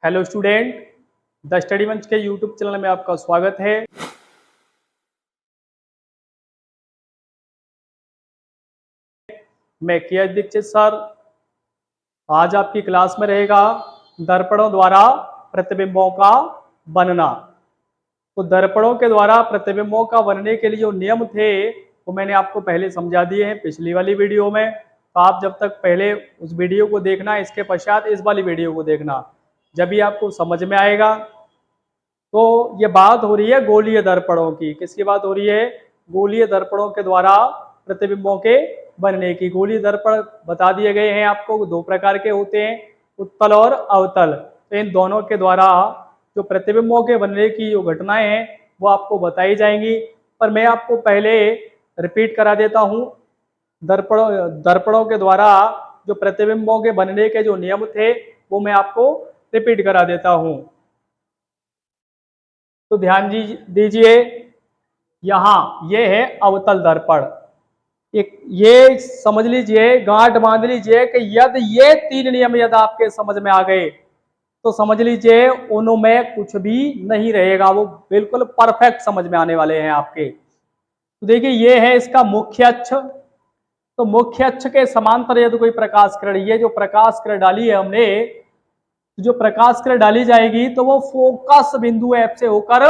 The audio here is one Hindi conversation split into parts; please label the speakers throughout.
Speaker 1: हेलो स्टूडेंट, द स्टडी मंच के यूट्यूब चैनल में आपका स्वागत है। मैं के दीक्षित सर। आज आपकी क्लास में रहेगा दर्पणों द्वारा प्रतिबिंबों का बनना। तो दर्पणों के द्वारा प्रतिबिंबों का बनने के लिए जो नियम थे वो मैंने आपको पहले समझा दिए हैं पिछली वाली वीडियो में। तो आप जब तक पहले उस वीडियो को देखना, इसके पश्चात इस वाली वीडियो को देखना, जब भी आपको समझ में आएगा। तो ये बात हो रही है गोलीय दर्पणों की। किसकी बात हो रही है? गोलीय दर्पणों के द्वारा प्रतिबिंबों के बनने की। गोलीय दर्पण बता दिए गए हैं आपको, दो प्रकार के होते हैं, उत्तल और अवतल। तो इन दोनों के द्वारा जो प्रतिबिंबों के बनने की जो घटनाएं हैं वो आपको बताई जाएंगी। पर मैं आपको पहले रिपीट करा देता हूँ। दर्पणों के द्वारा जो प्रतिबिंबों के बनने के जो नियम थे वो मैं आपको रिपीट करा देता हूँ। तो ध्यान दीजिए, यहाँ ये है अवतल दर्पण। एक ये समझ लीजिए, गांठ बांध लीजिए कि यदि ये तीन नियम यदि आपके समझ में आ गए तो समझ लीजिए उनमें कुछ भी नहीं रहेगा, वो बिल्कुल परफेक्ट समझ में आने वाले हैं आपके। तो देखिए ये है इसका मुख्य अक्ष। तो मुख्य अक्ष के समांतर यदि कोई प्रकाश किरण, ये जो प्रकाश किरण डाली है हमने, जो प्रकाश किरण डाली जाएगी तो वो फोकस बिंदु एफ से होकर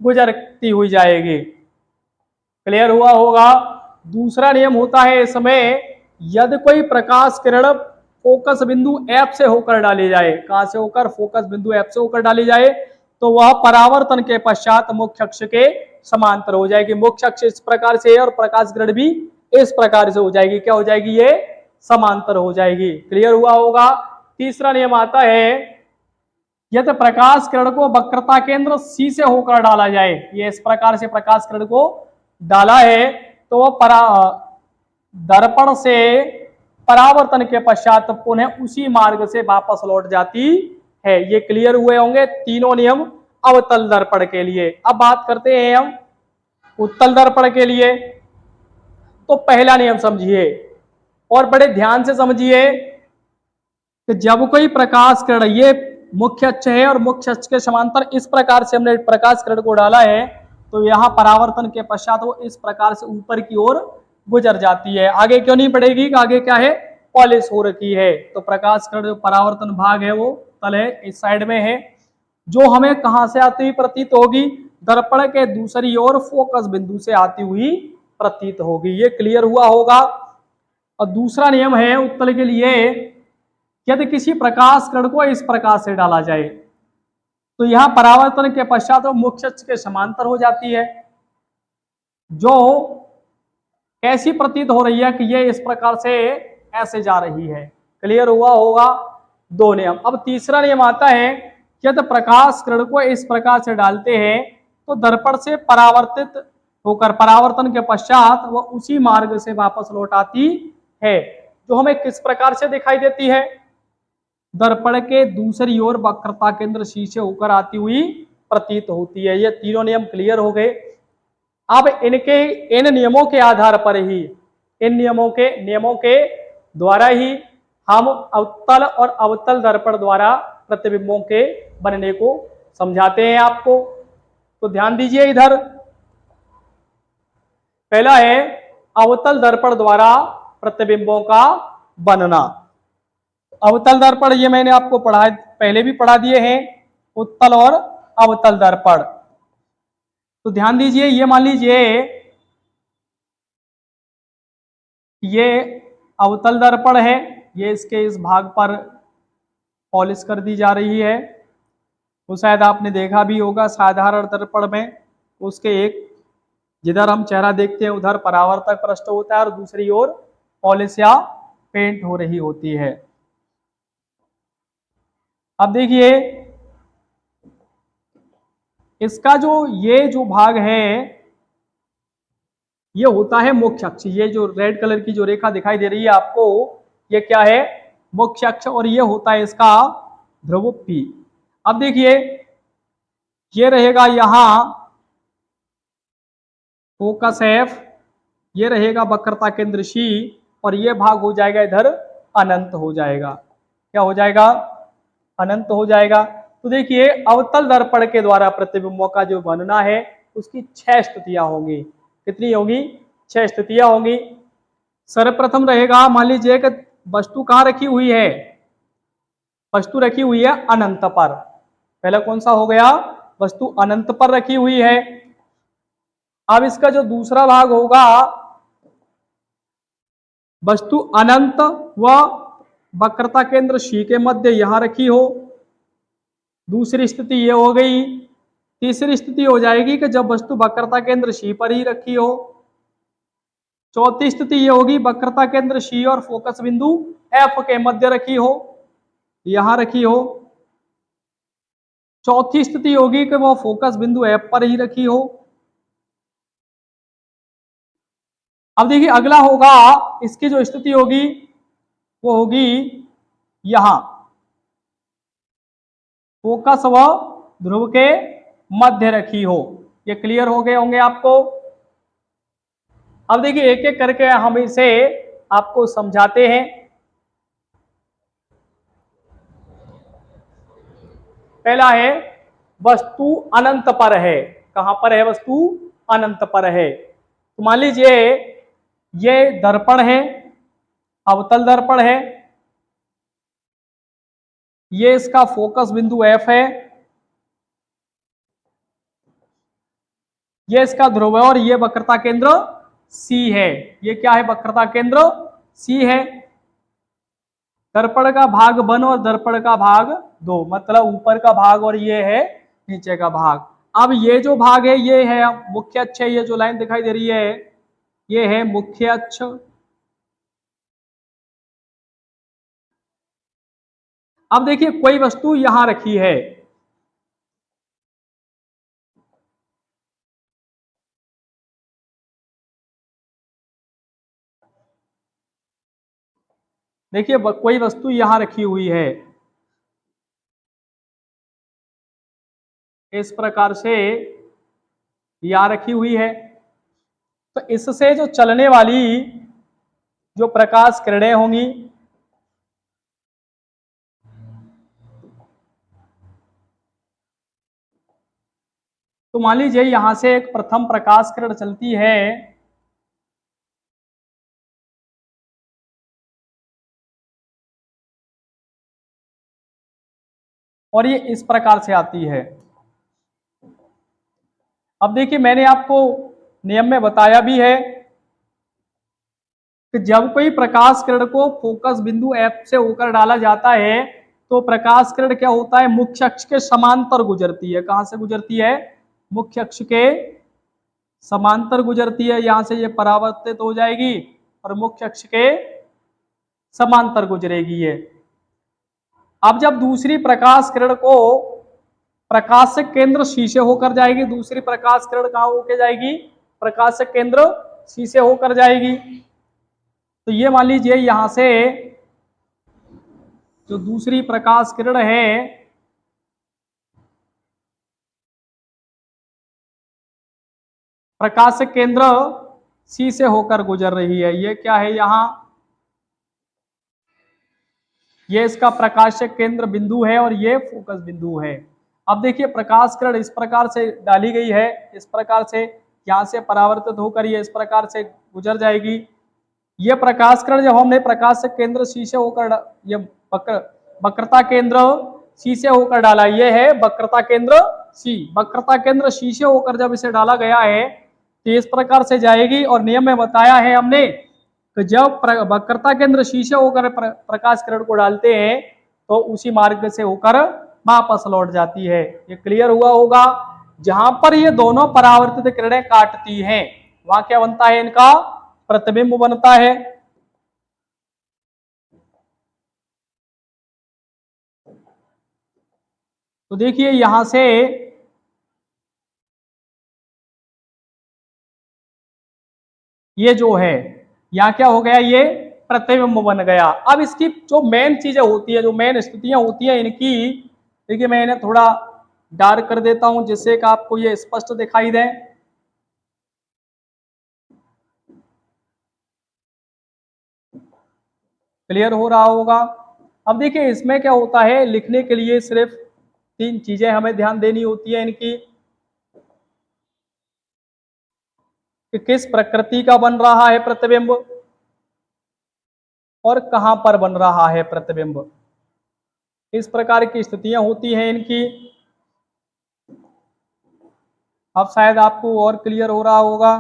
Speaker 1: गुजरती हुई जाएगी। क्लियर हुआ होगा। दूसरा नियम होता है इसमें, यदि कोई प्रकाश किरण फोकस बिंदु एफ से होकर डाली जाए, कहां से होकर? फोकस बिंदु एफ से होकर डाली जाए, तो वह परावर्तन के पश्चात मुख्य अक्ष के समांतर हो जाएगी। मुख्य अक्ष इस प्रकार से है और प्रकाश किरण भी इस प्रकार से हो जाएगी। क्या हो जाएगी? ये समांतर हो जाएगी। क्लियर हुआ होगा। तीसरा नियम आता है, यदि प्रकाश किरण को वक्रता केंद्र सी से होकर डाला जाए, ये इस प्रकार से प्रकाश किरण को डाला है तो वह दर्पण से परावर्तन के पश्चात पुनः उसी मार्ग से वापस लौट जाती है। ये क्लियर हुए होंगे तीनों नियम अवतल दर्पण के लिए। अब बात करते हैं हम उत्तल दर्पण के लिए। तो पहला नियम समझिए और बड़े ध्यान से समझिए कि जब कोई प्रकाश किरण, ये मुख्य अक्ष है और मुख्य अक्ष के समांतर इस प्रकार से हमने प्रकाश किरण को डाला है, तो यहाँ परावर्तन के पश्चात वो इस प्रकार से ऊपर की ओर गुजर जाती है। आगे क्यों नहीं बढ़ेगी? आगे क्या है? पॉलिश हो रखी है। तो प्रकाश किरण जो परावर्तन भाग है वो तल है, इस साइड में है, जो हमें कहां से आती हुई प्रतीत होगी? दर्पण के दूसरी ओर फोकस बिंदु से आती हुई प्रतीत होगी। ये क्लियर हुआ होगा। और दूसरा नियम है उत्तल के लिए, यदि किसी प्रकाश किरण को इस प्रकार से डाला जाए तो यहां परावर्तन के पश्चात वो मुख्य अक्ष के समांतर हो जाती है, जो कैसी प्रतीत हो रही है कि ये इस प्रकार से ऐसे जा रही है। क्लियर हुआ होगा। दो नियम। अब तीसरा नियम आता है, यदि प्रकाश किरण को इस प्रकार से डालते हैं तो दर्पण से परावर्तित होकर परावर्तन के पश्चात वह उसी मार्ग से वापस लौट आती है, जो हमें किस प्रकार से दिखाई देती है? दर्पण के दूसरी ओर वक्रता केंद्र सी से होकर आती हुई प्रतीत होती है। ये तीनों नियम क्लियर हो गए। अब इन नियमों के आधार पर ही, इन नियमों के द्वारा ही हम उत्तल और अवतल दर्पण द्वारा प्रतिबिंबों के बनने को समझाते हैं आपको। तो ध्यान दीजिए इधर। पहला है अवतल दर्पण द्वारा प्रतिबिंबों का बनना। अवतल दर्पण ये मैंने आपको पहले भी पढ़ा दिए हैं, उत्तल और अवतल दर्पण। तो ध्यान दीजिए, ये मान लीजिए ये अवतल दर्पण है, ये इसके इस भाग पर पॉलिश कर दी जा रही है। वो शायद आपने देखा भी होगा साधारण दर्पण में, उसके एक जिधर हम चेहरा देखते हैं उधर परावर्तक पृष्ठ होता है और दूसरी ओर पॉलिश या पेंट हो रही होती है। अब देखिए इसका ये जो भाग है ये होता है मुख्य अक्ष। ये जो रेड कलर की जो रेखा दिखाई दे रही है आपको, ये क्या है? मुख्य अक्ष। और ये होता है इसका ध्रुव P। अब देखिए ये रहेगा यहां फोकस F, ये रहेगा वक्रता केंद्र C, और ये भाग हो जाएगा इधर अनंत हो जाएगा। क्या हो जाएगा? अनंत हो जाएगा। तो देखिए अवतल दर्पण के द्वारा प्रतिबिंबों का जो बनना है उसकी 6 स्थितियां होंगी। कितनी होगी? 6 स्थितियां होंगी। सर्वप्रथम रहेगा, मान लीजिए कि वस्तु कहां रखी हुई है? वस्तु रखी हुई है अनंत पर। पहला कौन सा हो गया? वस्तु अनंत पर रखी हुई है। अब इसका जो दूसरा भाग होगा, वस्तु अनंत व वक्रता केंद्र सी के मध्य यहां रखी हो। दूसरी स्थिति ये हो गई। तीसरी स्थिति हो जाएगी कि जब वस्तु वक्रता केंद्र सी पर ही रखी हो। चौथी स्थिति ये होगी, वक्रता केंद्र सी और फोकस बिंदु एफ के मध्य रखी हो, यहां रखी हो। चौथी स्थिति होगी कि वो फोकस बिंदु एफ पर ही रखी हो। अब देखिए अगला होगा, इसकी जो स्थिति होगी वो होगी यहां फोकस व ध्रुव के मध्य रखी हो। ये क्लियर हो गए होंगे आपको। अब देखिए एक एक करके हम इसे आपको समझाते हैं। पहला है, वस्तु अनंत पर है। कहां पर है? वस्तु अनंत पर है। तो मान लीजिए ये दर्पण है, अवतल दर्पण है, ये इसका फोकस बिंदु एफ है, ये इसका ध्रुव है और ये वक्रता केंद्र सी है। ये क्या है? वक्रता केंद्र सी है। दर्पण का भाग 1 और दर्पण का भाग 2, मतलब ऊपर का भाग और ये है नीचे का भाग। अब ये जो भाग है ये है मुख्य अक्ष है। ये जो लाइन दिखाई दे रही है ये है मुख्य अक्ष। अब देखिए कोई वस्तु यहां रखी है, देखिए कोई वस्तु यहां रखी हुई है इस प्रकार से, यहां रखी हुई है। तो इससे जो चलने वाली जो प्रकाश किरणें होंगी, तो मान लीजिए यहां से एक प्रथम प्रकाश किरण चलती है, और ये इस प्रकार से आती है। अब देखिए मैंने आपको नियम में बताया भी है कि जब कोई प्रकाश किरण को फोकस बिंदु एफ से होकर डाला जाता है तो प्रकाश किरण क्या होता है? मुख्य अक्ष के समांतर गुजरती है। कहां से गुजरती है? मुख्य अक्ष के समांतर गुजरती है। यहां से ये परावर्तित हो जाएगी और मुख्य अक्ष के समांतर गुजरेगी ये। अब जब दूसरी प्रकाश किरण को प्रकाशक केंद्र सी से होकर जाएगी, दूसरी प्रकाश किरण कहां होकर जाएगी? प्रकाशक केंद्र सी से होकर जाएगी। तो ये मान लीजिए यहां से जो दूसरी प्रकाश किरण है प्रकाशक केंद्र सी से होकर गुजर रही है। ये क्या है? यहां ये इसका प्रकाशक केंद्र बिंदु है और ये फोकस बिंदु है। अब देखिए प्रकाश किरण इस प्रकार से डाली गई है, इस प्रकार से यहां से परावर्तित होकर ये इस प्रकार से गुजर जाएगी। ये प्रकाश किरण जब हमने प्रकाशक केंद्र सी से होकर ये वक्रता केंद्र सी से होकर डाला, ये है वक्रता केंद्र सी। वक्रता केंद्र सी से होकर जब इसे डाला गया है तो इस प्रकार से जाएगी। और नियम में बताया है हमने कि जब वक्रता केंद्र सी से होकर प्रकाश किरण को डालते हैं तो उसी मार्ग से होकर वापस लौट जाती है। ये क्लियर हुआ होगा। जहां पर ये दोनों परावर्तित किरणें काटती हैं वहां क्या बनता है? इनका प्रतिबिंब बनता है। तो देखिए यहां से ये जो है यहाँ क्या हो गया? ये प्रतिबिंब बन गया। अब इसकी जो मेन चीजें होती है, जो मेन स्थितियां होती हैं इनकी, देखिए मैं इन्हें थोड़ा डार्क कर देता हूं जिससे कि आपको ये स्पष्ट दिखाई दे। क्लियर हो रहा होगा। अब देखिए इसमें क्या होता है, लिखने के लिए सिर्फ तीन चीजें हमें ध्यान देनी होती है इनकी, कि किस प्रकृति का बन रहा है प्रतिबिंब और कहां पर बन रहा है प्रतिबिंब। इस प्रकार की स्थितियां होती हैं इनकी। अब शायद आपको और क्लियर हो रहा होगा।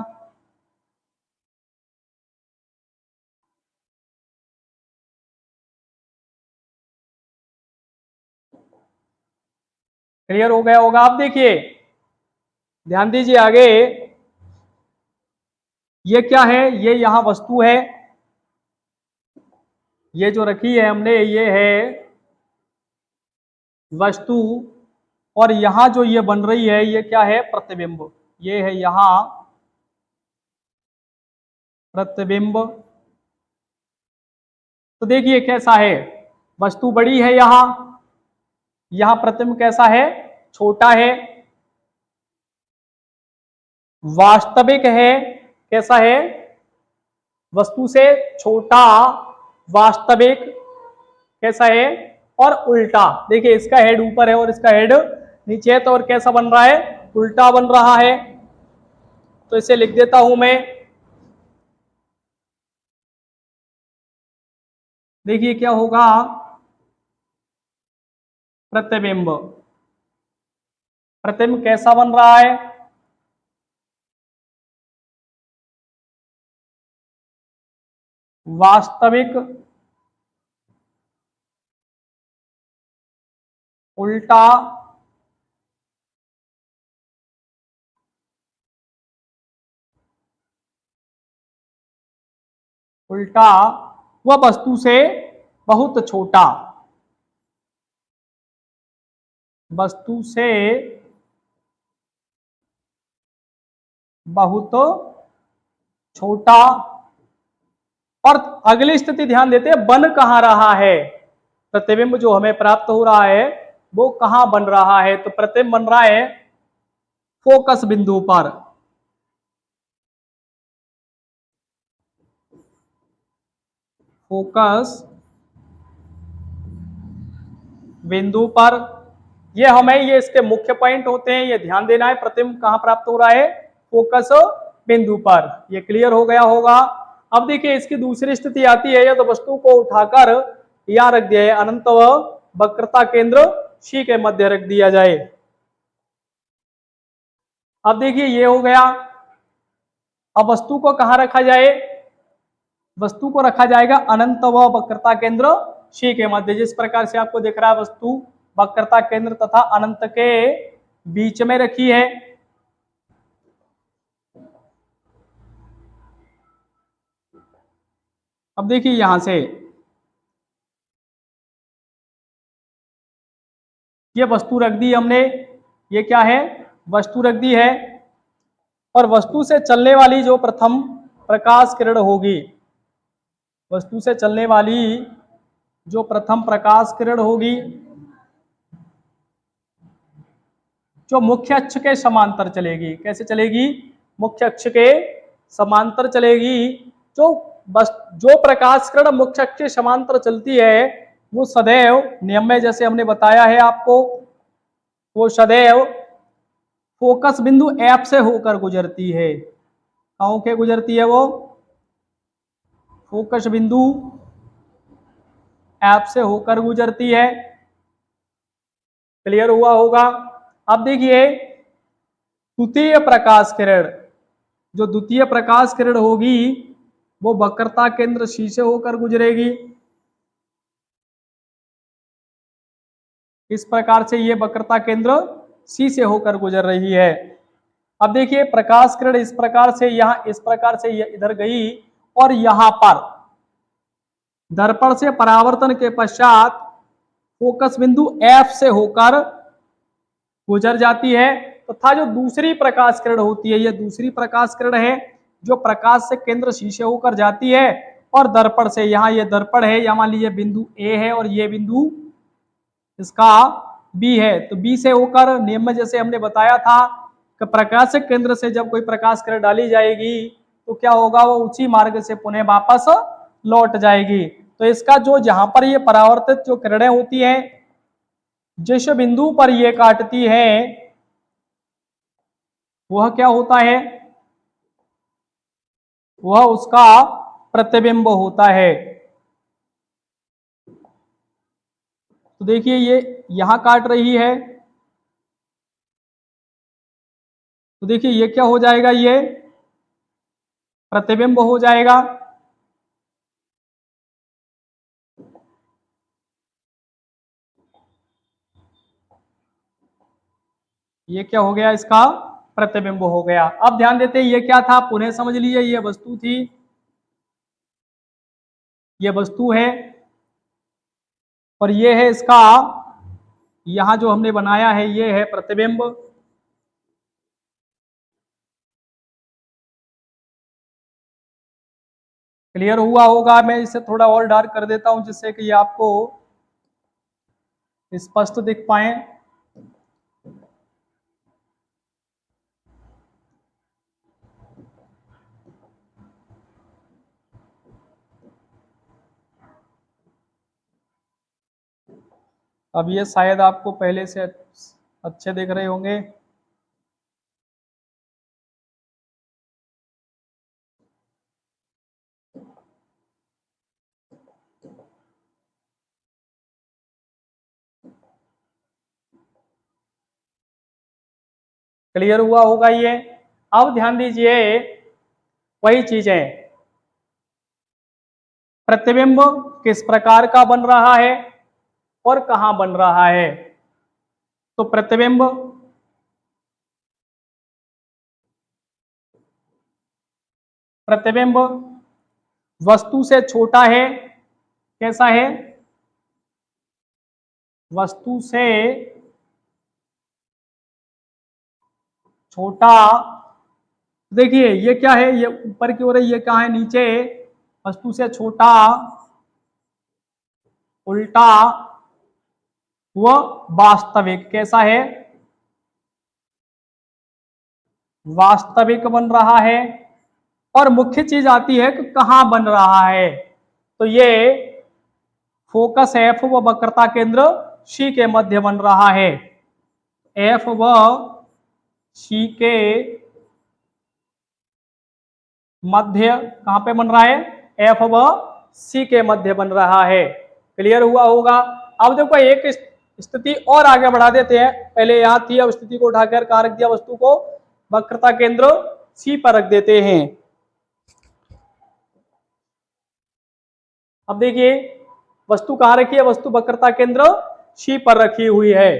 Speaker 1: क्लियर हो गया होगा। आप देखिए, ध्यान दीजिए आगे, ये क्या है, ये यहां वस्तु है, ये जो रखी है हमने ये है वस्तु, और यहां जो ये बन रही है ये क्या है, प्रतिबिंब। ये है यहां प्रतिबिंब। तो देखिए कैसा है, वस्तु बड़ी है यहां प्रतिबिंब कैसा है, छोटा है, वास्तविक है, कैसा है, वस्तु से छोटा, वास्तविक, कैसा है, और उल्टा। देखिए इसका हेड ऊपर है और इसका हेड नीचे है, तो और कैसा बन रहा है, उल्टा बन रहा है। तो इसे लिख देता हूं मैं। देखिए क्या होगा, प्रतिबिंब। प्रतिबिंब कैसा बन रहा है, वास्तविक, उल्टा, उल्टा, वह वस्तु से बहुत छोटा, वस्तु से बहुत छोटा। और अगली स्थिति ध्यान देते हैं, बन कहां रहा है, प्रतिबिंब जो हमें प्राप्त हो रहा है वो कहां बन रहा है। तो प्रतिबिंब बन रहा है फोकस बिंदु पर, फोकस बिंदु पर। ये हमें, ये इसके मुख्य पॉइंट होते हैं, ये ध्यान देना है, प्रतिबिंब कहां प्राप्त हो रहा है, फोकस बिंदु पर। ये क्लियर हो गया होगा। अब देखिए इसकी दूसरी स्थिति आती है, या तो वस्तु को उठाकर यहां रख दिया है, अनंत व वक्रता केंद्र सी के मध्य रख दिया जाए। अब देखिए ये हो गया। अब वस्तु को कहां रखा जाए, वस्तु को रखा जाएगा अनंत व वक्रता केंद्र सी के मध्य। जिस प्रकार से आपको दिख रहा है, वस्तु वक्रता केंद्र तथा अनंत के बीच में रखी है। अब देखिए यहां से ये वस्तु रख दी हमने, ये क्या है, वस्तु रख दी है, और वस्तु से चलने वाली जो प्रथम प्रकाश किरण होगी, वस्तु से चलने वाली जो प्रथम प्रकाश किरण होगी, जो मुख्य अक्ष के समांतर चलेगी। कैसे चलेगी, मुख्य अक्ष के समांतर चलेगी। जो बस जो प्रकाश किरण मुख्य अक्ष के समांतर चलती है वो सदैव नियम में, जैसे हमने बताया है आपको, वो सदैव फोकस बिंदु एफ से होकर गुजरती है। कहां के गुजरती है वो, फोकस बिंदु एफ से होकर गुजरती है। क्लियर हुआ होगा। अब देखिए द्वितीय प्रकाश किरण, जो द्वितीय प्रकाश किरण होगी वो वक्रता केंद्र सी से होकर गुजरेगी। इस प्रकार से ये वक्रता केंद्र सी से होकर गुजर रही है। अब देखिए प्रकाश किरण इस प्रकार से, यहां इस प्रकार से ये इधर गई, और यहां पर दर्पण से परावर्तन के पश्चात फोकस बिंदु एफ से होकर गुजर जाती है। तथा जो दूसरी प्रकाश किरण होती है, ये दूसरी प्रकाश किरण है जो प्रकाश से केंद्र सी से होकर जाती है, और दर्पण से, यहाँ ये दर्पण है, यहाँ मान लीजिए बिंदु ए है और ये बिंदु इसका बी है, तो बी से होकर, नियम में जैसे हमने बताया था कि प्रकाश के केंद्र से जब कोई प्रकाश किरण डाली जाएगी तो क्या होगा, वो उसी मार्ग से पुनः वापस लौट जाएगी। तो इसका जो, जहां पर ये परावर्तित जो किरणें होती हैं, जिस बिंदु पर ये काटती है वह क्या होता है, वह उसका प्रतिबिंब होता है। तो देखिए ये यहां काट रही है, तो देखिए ये क्या हो जाएगा, ये प्रतिबिंब हो जाएगा। ये क्या हो गया, इसका प्रतिबिंब हो गया। अब ध्यान देते हैं ये क्या था, पुनः समझ लीजिए, ये वस्तु थी, ये वस्तु है, और ये है इसका, यहां जो हमने बनाया है ये है प्रतिबिंब। क्लियर हुआ होगा। मैं इसे थोड़ा और डार्क कर देता हूं जिससे कि ये आपको स्पष्ट दिख पाए। अब ये शायद आपको पहले से अच्छे दिख रहे होंगे। क्लियर हुआ होगा ये। अब ध्यान दीजिए, वही चीजें, प्रतिबिंब किस प्रकार का बन रहा है और कहां बन रहा है। तो प्रतिबिंब प्रतिबिंब वस्तु से छोटा है। कैसा है, वस्तु से छोटा। देखिए ये क्या है, ये ऊपर की ओर है, ये क्या है नीचे। वस्तु से छोटा, उल्टा व वास्तविक। कैसा है, वास्तविक बन रहा है। और मुख्य चीज आती है कि कहां बन रहा है। तो ये फोकस एफ व वक्रता केंद्र सी के मध्य बन रहा है। एफ व सी के मध्य कहां पे बन रहा है, एफ व सी के मध्य बन रहा है। क्लियर हुआ होगा। अब देखो एक स्थिति और आगे बढ़ा देते हैं। पहले यहां थी, अब स्थिति को उठाकर कहां रख दिया, वस्तु को वक्रता केंद्र सी पर रख देते हैं। अब देखिए वस्तु कहां रखी है, वस्तु वक्रता केंद्र सी पर रखी हुई है।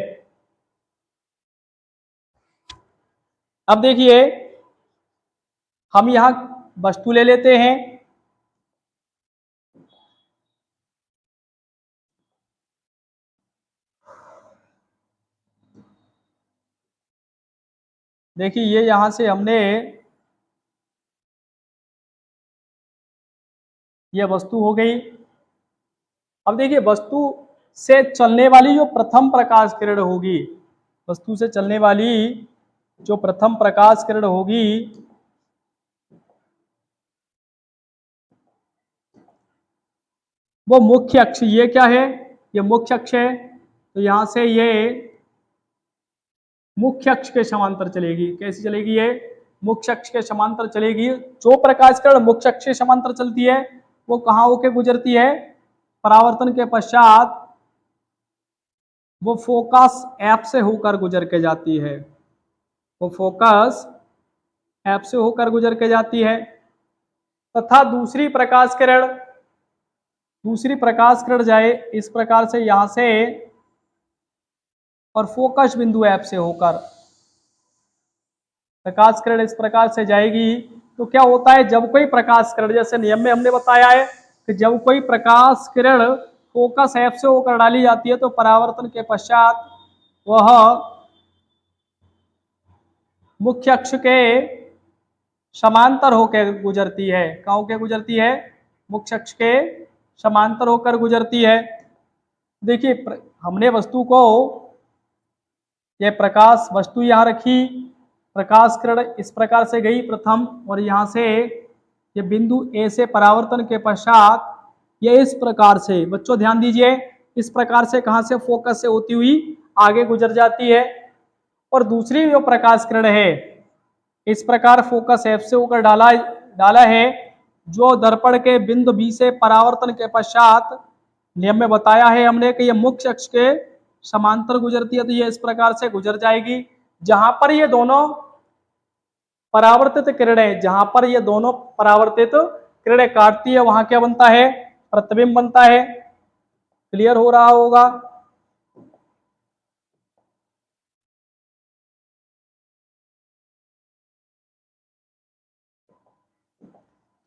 Speaker 1: अब देखिए हम यहां वस्तु ले लेते हैं। देखिए ये यहां से हमने, ये वस्तु हो गई। अब देखिए वस्तु से चलने वाली जो प्रथम प्रकाश किरण होगी, वस्तु से चलने वाली जो प्रथम प्रकाश किरण होगी, वो मुख्य अक्ष, ये क्या है, ये मुख्य अक्ष है। तो यहां से ये मुख्य अक्ष के समांतर चलेगी। कैसी चलेगी, ये मुख्य अक्ष के समांतर चलेगी। जो प्रकाश किरण मुख्य अक्ष के समांतर चलती है वो कहां होके गुजरती है, परावर्तन के पश्चात वो फोकस एफ से होकर गुजर के जाती है। वो फोकस एफ से होकर गुजर के जाती है। तथा दूसरी प्रकाश किरण जाए इस प्रकार से यहां से, और फोकस बिंदु एफ से होकर प्रकाश किरण इस प्रकार से जाएगी। तो क्या होता है, जब कोई प्रकाश किरण, जैसे नियम में हमने बताया है कि जब कोई प्रकाश किरण फोकस एफ से होकर डाली जाती है तो परावर्तन के पश्चात वह मुख्य अक्ष के समांतर होकर गुजरती है। कहां होकर गुजरती है, मुख्य अक्ष के समांतर होकर गुजरती है। देखिए हमने वस्तु को, यह प्रकाश वस्तु यहां रखी, प्रकाश किरण इस प्रकार से गई प्रथम, और यहां से ये बिंदु ए से परावर्तन के पश्चात ये इस प्रकार से, बच्चों ध्यान दीजिए, इस प्रकार से कहां से, फोकस से होती हुई आगे गुजर जाती है। और दूसरी जो प्रकाश किरण है, इस प्रकार फोकस F से होकर डाला है, जो दर्पण के बिंदु B से परावर्तन के पश्चात नियम में बताया है हमने कि ये मुख्य अक्ष के समांतर गुजरती है, तो ये इस प्रकार से गुजर जाएगी। जहां पर ये दोनों परावर्तित किरणें, जहां पर ये दोनों परावर्तित किरणें काटती है, वहां क्या बनता है? प्रतिबिंब बनता है। क्लियर हो रहा होगा।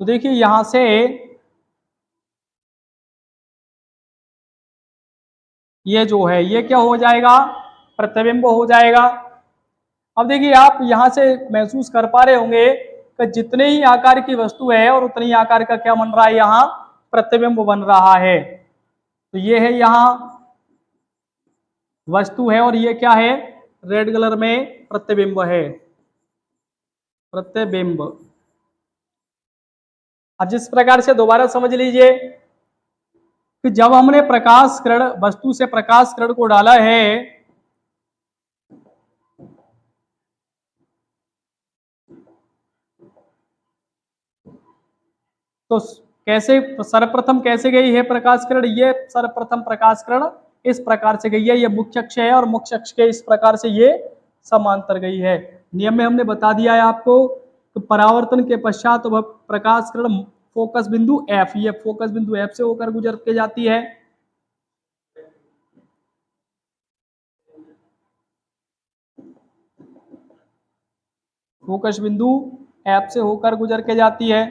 Speaker 1: तो देखिए यहां से ये जो है ये क्या हो जाएगा? प्रतिबिंब हो जाएगा। अब देखिए आप यहां से महसूस कर पा रहे होंगे कि जितने ही आकार की वस्तु है और उतने ही आकार का क्या बन रहा है? यहाँ प्रतिबिंब बन रहा है। तो ये है यहाँ वस्तु है और ये क्या है? रेड कलर में प्रतिबिंब है, प्रतिबिंब। अब जिस प्रकार से दोबारा समझ लीजिए कि जब हमने प्रकाश किरण, वस्तु से प्रकाश किरण को डाला है, तो कैसे सर्वप्रथम कैसे गई है प्रकाश किरण? ये सर्वप्रथम प्रकाश किरण इस प्रकार से गई है, ये मुख्य अक्ष है और मुख्य अक्ष के इस प्रकार से ये समांतर गई है। नियम में हमने बता दिया है आपको कि परावर्तन के पश्चात वह प्रकाश किरण फोकस बिंदु F, ये फोकस बिंदु F से होकर गुजर के जाती है। फोकस बिंदु F से होकर गुजर के जाती है।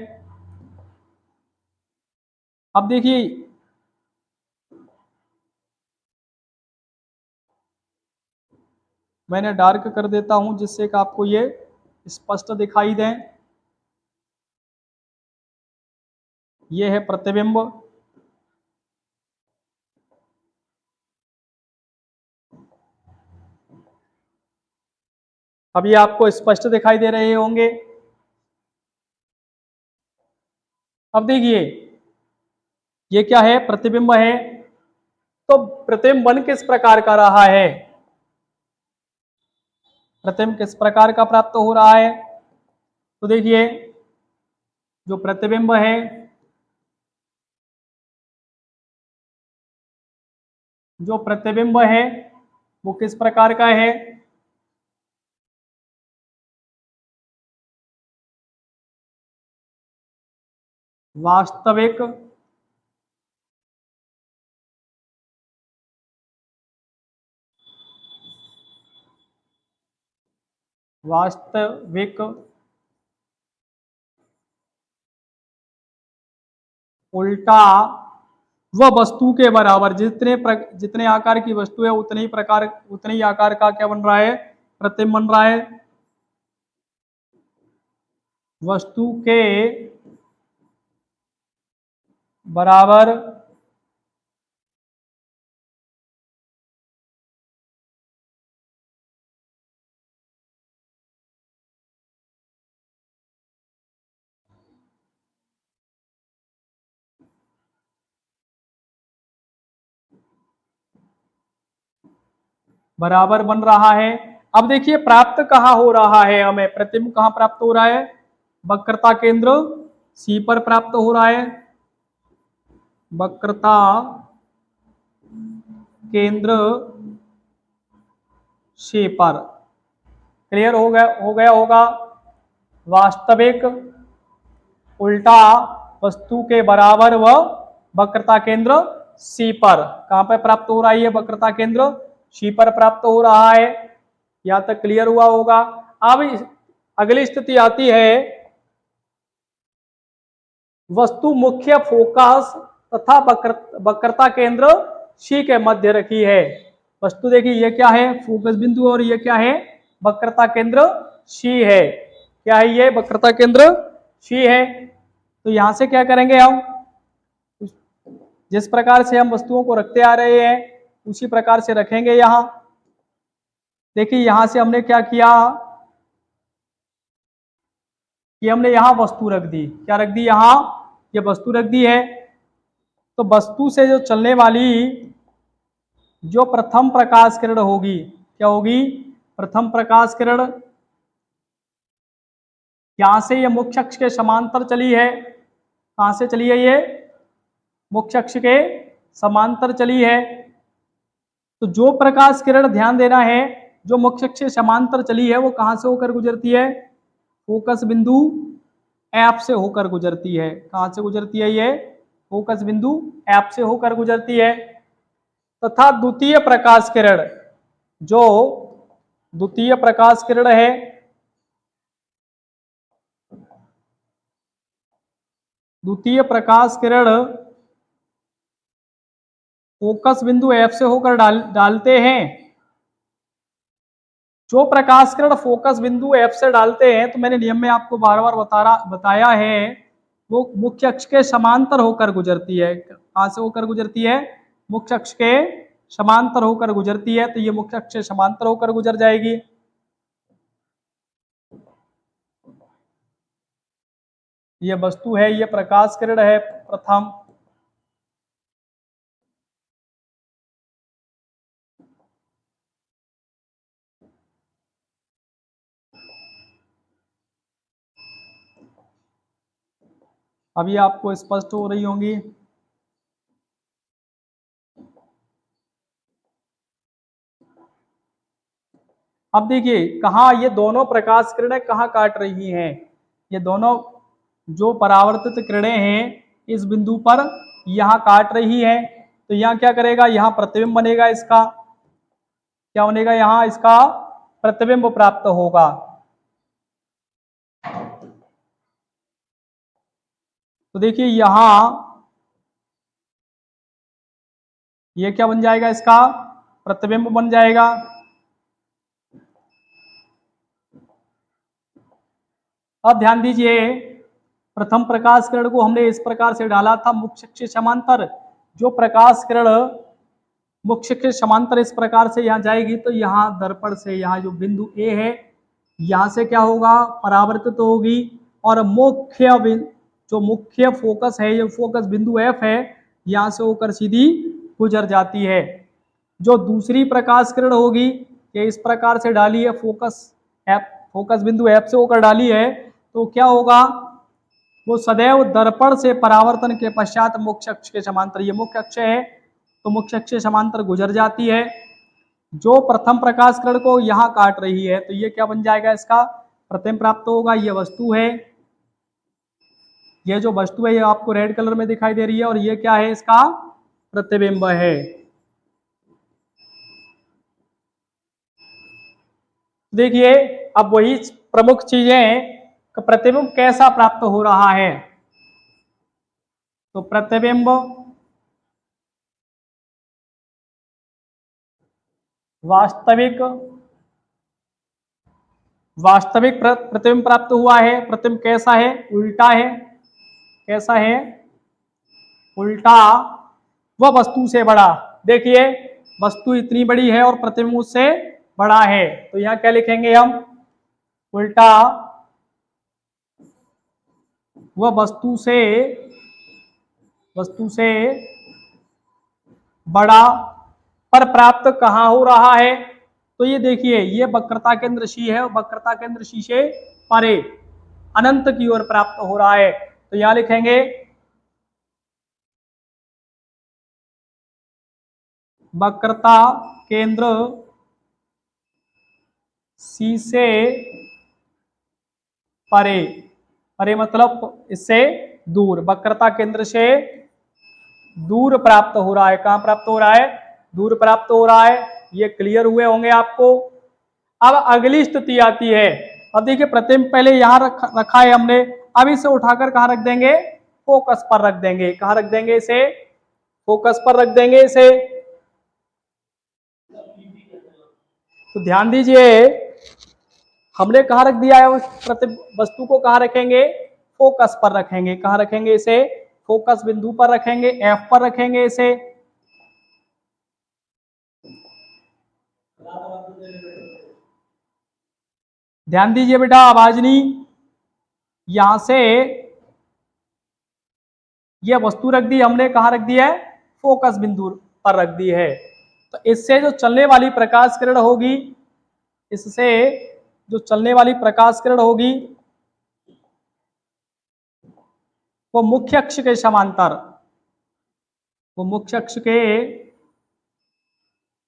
Speaker 1: अब देखिए मैंने डार्क कर देता हूं जिससे कि आपको ये स्पष्ट दिखाई दे। ये है प्रतिबिंब। अब ये आपको स्पष्ट दिखाई दे रहे होंगे। अब देखिए ये क्या है? प्रतिबिंब है। तो प्रतिबिंब बन किस प्रकार का रहा है? प्रतिबिंब किस प्रकार का प्राप्त हो रहा है? तो देखिए जो प्रतिबिंब है, जो प्रतिबिंब है वो किस प्रकार का है? वास्तविक वास्तविक उल्टा वह वस्तु के बराबर, जितने आकार की वस्तु है उतने ही आकार का क्या बन रहा है? प्रतिबिंब बन रहा है। वस्तु के बराबर बराबर बन रहा है। अब देखिए प्राप्त कहाँ हो रहा है? हमें प्रतिबिंब कहाँ प्राप्त हो रहा है? वक्रता केंद्र C पर प्राप्त हो रहा है। वक्रता केंद्र C पर। क्लियर हो गया होगा। वास्तविक उल्टा वस्तु के बराबर व वक्रता केंद्र C पर। कहां पर प्राप्त हो रहा है? ये वक्रता केंद्र C पर प्राप्त हो रहा है। यहां तक क्लियर हुआ होगा। अब अगली स्थिति आती है, वस्तु मुख्य फोकस तथा वक्रता केंद्र C के मध्य रखी है। वस्तु देखिए ये क्या है? फोकस बिंदु, और ये क्या है? वक्रता केंद्र C है। क्या है ये? वक्रता केंद्र C है। तो यहां से क्या करेंगे हम? जिस प्रकार से हम वस्तुओं को रखते आ रहे हैं उसी प्रकार से रखेंगे। यहां देखिए यहां से हमने क्या किया कि हमने यहां वस्तु रख दी। क्या रख दी? यहां ये वस्तु रख दी है। तो वस्तु से जो चलने वाली जो प्रथम प्रकाश किरण होगी, क्या होगी? प्रथम प्रकाश किरण यहां से ये मुख्य अक्ष के समांतर चली है। कहां से चली है ये? मुख्य अक्ष के समांतर चली है। तो जो प्रकाश किरण, ध्यान देना है, जो मुख्य अक्ष से समांतर चली है वो कहां से होकर गुजरती है? फोकस बिंदु एफ से होकर गुजरती है। कहां से गुजरती है ये? फोकस बिंदु एफ से होकर गुजरती है। तथा द्वितीय प्रकाश किरण, जो द्वितीय प्रकाश किरण है, द्वितीय प्रकाश किरण फोकस बिंदु एफ से होकर डालते हैं। जो प्रकाश किरण फोकस बिंदु एफ से डालते हैं, तो मैंने नियम में आपको बार बार बताया है, वो मुख्य अक्ष के समांतर होकर गुजरती है। कहां से होकर गुजरती है? मुख्य अक्ष के समांतर होकर गुजरती है। तो ये मुख्य अक्ष से समांतर होकर गुजर जाएगी। ये वस्तु है, ये प्रकाश किरण है प्रथम। अभी आपको स्पष्ट हो रही होंगी। अब देखिए कहाँ ये दोनों प्रकाश किरणें कहाँ काट रही हैं। ये दोनों जो परावर्तित किरणें हैं इस बिंदु पर यहाँ काट रही है। तो यहाँ क्या करेगा? यहाँ प्रतिबिंब बनेगा इसका। क्या बनेगा? यहाँ इसका प्रतिबिंब प्राप्त होगा। तो देखिए यहाँ ये क्या बन जाएगा? इसका प्रतिबिंब बन जाएगा। अब ध्यान दीजिए, प्रथम प्रकाश किरण को हमने इस प्रकार से डाला था मुख्य अक्ष के समांतर। जो प्रकाश किरण मुख्य अक्ष के समांतर इस प्रकार से यहाँ जाएगी, तो यहाँ दर्पण से यहाँ जो बिंदु ए है, यहाँ से क्या होगा? परावर्तित तो होगी। और जो मुख्य फोकस है, ये फोकस बिंदु एफ है, यहाँ से होकर सीधी गुजर जाती है। जो दूसरी प्रकाश किरण होगी, ये इस प्रकार से डाली है, फोकस बिंदु एफ से होकर डाली है, तो क्या होगा? वो सदैव दर्पण से परावर्तन के पश्चात मुख्य अक्ष के समांतर, ये मुख्य अक्ष है, तो मुख्य अक्ष के समांतर गुजर जाती है। जो प्रथम प्रकाश किरण को यहाँ काट रही है, तो ये क्या बन जाएगा? इसका प्रतिबिंब प्राप्त होगा। ये वस्तु है, ये जो वस्तु है ये आपको रेड कलर में दिखाई दे रही है, और ये क्या है? इसका प्रतिबिंब है। देखिए अब वही प्रमुख चीजें, प्रतिबिंब कैसा प्राप्त हो रहा है। तो प्रतिबिंब वास्तविक प्रतिबिंब प्राप्त हुआ है। प्रतिबिंब कैसा है? उल्टा है। कैसा है? उल्टा वह वस्तु से बड़ा। देखिए वस्तु इतनी बड़ी है और प्रतिबिंब उससे बड़ा है, तो यहाँ क्या लिखेंगे हम? उल्टा वह वस्तु से बड़ा पर प्राप्त कहाँ हो रहा है? तो ये देखिए, ये वक्रता केंद्र सी है, वक्रता केंद्र सी से परे अनंत की ओर प्राप्त हो रहा है। तो यहां लिखेंगे वक्रता केंद्र सी से परे। परे मतलब इससे दूर, वक्रता केंद्र से दूर प्राप्त हो रहा है। कहां प्राप्त हो रहा है? दूर प्राप्त हो रहा है। ये क्लियर हुए होंगे आपको। अब अगली स्थिति आती है। अब देखिए प्रतिबिंब पहले यहां रखा है हमने, अब इसे उठाकर कहां रख देंगे? फोकस पर रख देंगे। कहां रख देंगे इसे? फोकस पर रख देंगे इसे। तो ध्यान दीजिए, हमने कहां रख दिया है वस्तु को? कहां रखेंगे? फोकस पर रखेंगे। कहां रखेंगे इसे? फोकस बिंदु पर रखेंगे, एफ पर रखेंगे इसे। ध्यान दीजिए बेटा, आवाज नहीं। यहां से यह वस्तु रख दी हमने, कहां रख दी है? फोकस बिंदु पर रख दी है। तो इससे जो चलने वाली प्रकाश किरण होगी, इससे जो चलने वाली प्रकाश किरण होगी वो मुख्य अक्ष के समांतर, वो मुख्य अक्ष के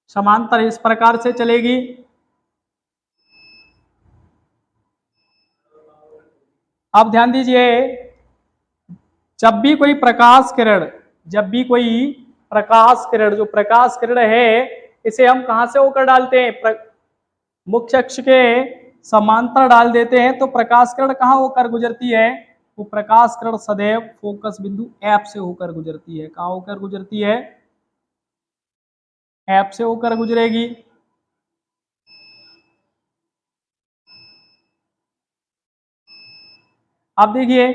Speaker 1: समांतर इस प्रकार से चलेगी। अब ध्यान दीजिए, जब भी कोई प्रकाश किरण, जब भी कोई प्रकाश किरण, जो प्रकाश किरण है इसे हम कहां से होकर डालते हैं, मुख्य अक्ष के समांतर डाल देते हैं, तो प्रकाश किरण कहां होकर गुजरती है, वो प्रकाश किरण सदैव फोकस बिंदु एफ से होकर गुजरती है। कहां होकर गुजरती है, एफ से होकर गुजरेगी। अब देखिए,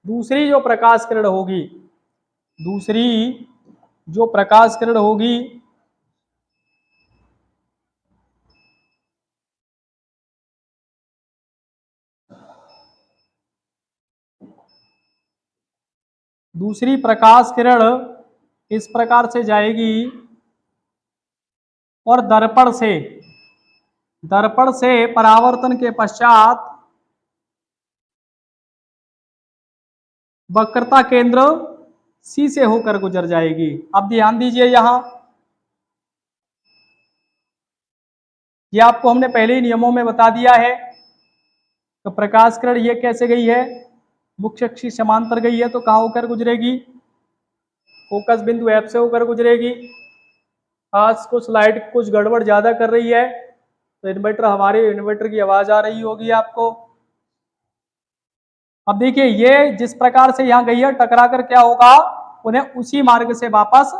Speaker 1: दूसरी जो प्रकाश किरण होगी, दूसरी जो प्रकाश किरण होगी दूसरी प्रकाश किरण इस प्रकार से जाएगी और दर्पण से परावर्तन के पश्चात वक्रता केंद्र सी से होकर गुजर जाएगी। अब ध्यान दीजिए, यहां ये आपको हमने पहले ही नियमों में बता दिया है। तो प्रकाश किरण ये कैसे गई है, मुख्य अक्ष समांतर गई है, तो कहां होकर गुजरेगी, फोकस बिंदु एफ से होकर गुजरेगी। आज कुछ लाइट कुछ गड़बड़ ज्यादा कर रही है, तो हमारे इन्वर्टर की आवाज आ रही होगी आपको। अब देखिए, ये जिस प्रकार से यहां गई है, टकरा कर क्या होगा, उन्हें उसी मार्ग से वापस